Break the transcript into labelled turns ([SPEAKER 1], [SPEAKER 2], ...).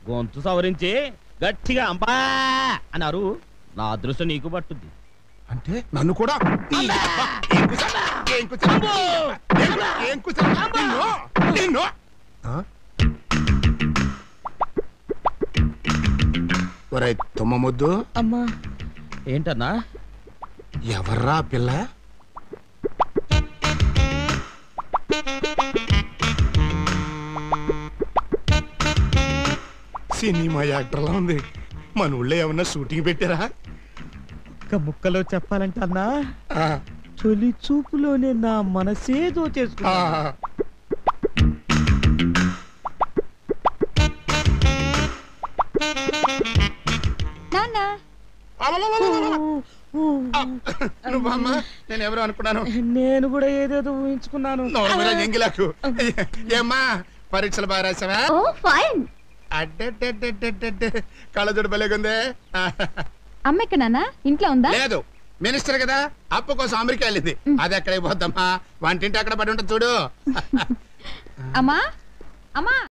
[SPEAKER 1] గొంతు సవరించి గట్టిగా అంబా అన్నారు. నా అదృష్టం నీకు పట్టుద్ది.
[SPEAKER 2] అంటే నన్ను కూడా తుమ్మ ముద్దు.
[SPEAKER 1] అమ్మా ఏంటన్నా?
[SPEAKER 2] ఎవర్రా పిల్ల? సినిమా యాక్టర్లా ఉంది. మన ఊళ్ళో ఏమన్నా షూటింగ్ పెట్టారా?
[SPEAKER 1] ఒక్క ముక్కలో చెప్పాలంటే అన్నా, తొలి చూపులోనే నా మనసేదో చేసుకున్నా.
[SPEAKER 2] నువ్వమ్మా, నేను ఎవరు అనుకున్నాను.
[SPEAKER 1] నేను కూడా ఏదేదో ఊహించుకున్నాను.
[SPEAKER 2] ఎంగిలాకు ఏమ్మా, పరీక్షలు బాగా రాసావా? కళ్ళజోడు భలేగుందే.
[SPEAKER 3] అమ్మ ఎక్కడ నాన్న? ఇంట్లో ఉందా?
[SPEAKER 2] లేదు, మినిస్టర్ కదా, అప్పు కోసం అమెరికా వెళ్ళింది. అది ఎక్కడైపోద్దమ్మా, వంటింటి అక్కడ పడి ఉంటుంది చూడు.
[SPEAKER 3] అమ్మా అమ్మా.